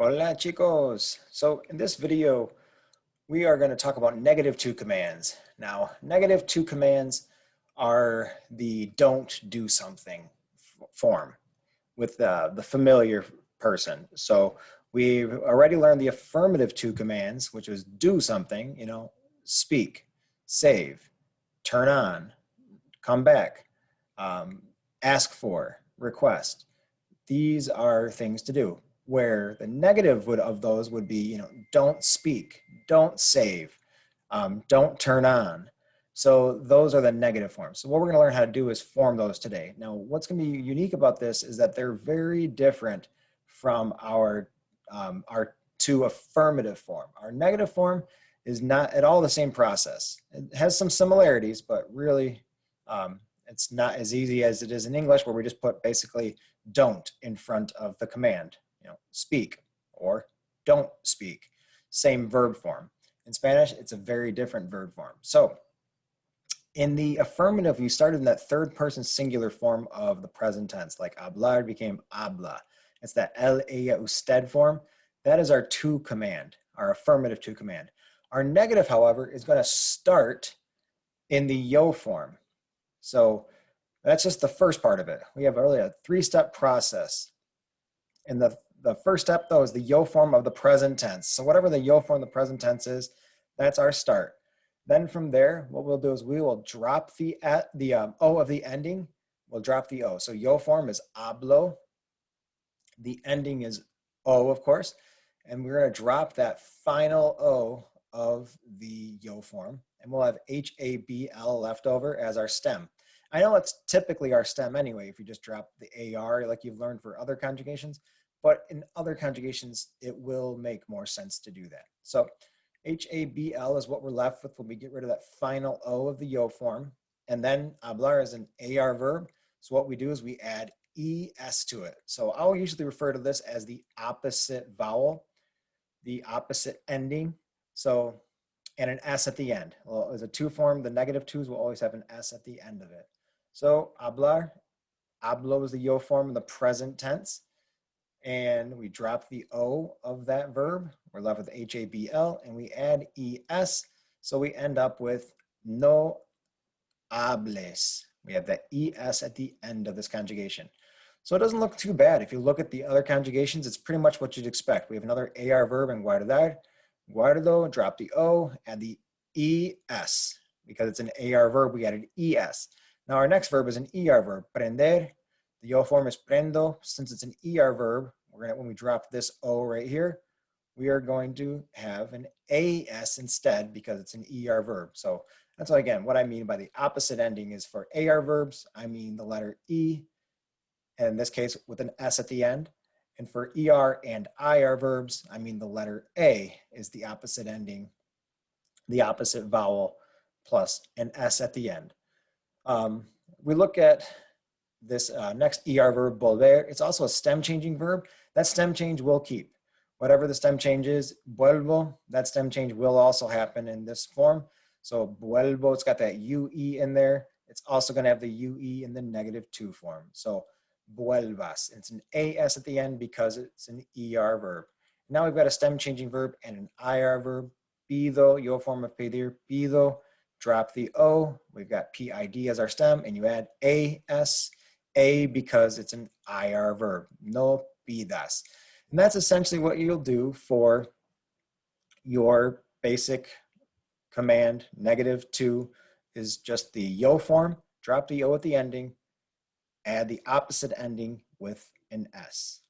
Hola chicos! So in this video, we are going to talk about -2 commands. Now, -2 commands are the don't do something form with the familiar person. So we've already learned the affirmative 2 commands, which was do something, speak, save, turn on, come back, um, ask for, request. These are things to do, where the negative of those would be, don't speak, don't save, don't turn on. So those are the negative forms. So what we're going to learn how to do is form those today. Now, what's going to be unique about this is that they're very different from our two affirmative form. Our negative form is not at all the same process. It has some similarities, but really it's not as easy as it is in English, where we just put basically don't in front of the command, speak or don't speak, same verb form. In Spanish, it's a very different verb form. So in the affirmative, you started in that third person singular form of the present tense, like hablar became habla. It's that él, ella, usted form. That is our to command, our affirmative to command. Our negative, however, is going to start in the yo form. So that's just the first part of it. We have really a 3-step process. And the first step, though, is the yo form of the present tense. So whatever the yo form of the present tense is, that's our start. Then from there, what we'll do is we will drop the O of the ending. We'll drop the O. So yo form is hablo. The ending is O, of course. And we're going to drop that final O of the yo form. And we'll have HABL left over as our stem. I know it's typically our stem anyway, if you just drop the AR like you've learned for other conjugations. But in other conjugations, it will make more sense to do that. So HABL is what we're left with when we get rid of that final O of the yo form. And then hablar is an AR verb. So what we do is we add ES to it. So I'll usually refer to this as the opposite vowel, the opposite ending. So, and an S at the end. Well, as a 2 form, the negative 2s will always have an S at the end of it. So hablar, hablo is the yo form in the present tense. And we drop the O of that verb. We're left with HABL, and we add ES. So we end up with no hables. We have that ES at the end of this conjugation. So it doesn't look too bad. If you look at the other conjugations, it's pretty much what you'd expect. We have another AR verb in guardar. Guardo, drop the O, add the ES. Because it's an AR verb, we added ES. Now our next verb is an ER verb, prender. The yo form is prendo. Since it's an ER verb, when we drop this O right here, we are going to have an AS instead because it's an ER verb. So that's again what I mean by the opposite ending is for AR verbs, I mean the letter E, and in this case with an S at the end. And for ER and IR verbs, I mean the letter A is the opposite ending, the opposite vowel plus an S at the end. We look at this next ER verb, volver. It's also a stem changing verb. That stem change will keep. Whatever the stem change is, vuelvo, that stem change will also happen in this form. So vuelvo, it's got that UE in there. It's also going to have the UE in the -2 form. So vuelvas, it's an AS at the end because it's an ER verb. Now we've got a stem changing verb and an IR verb. Pido, yo form of pedir, pido. Drop the O. We've got PID as our stem, and you add AS. A because it's an IR verb, no pidas. And that's essentially what you'll do for your basic command. -2 is just the yo form, drop the O at the ending, add the opposite ending with an S.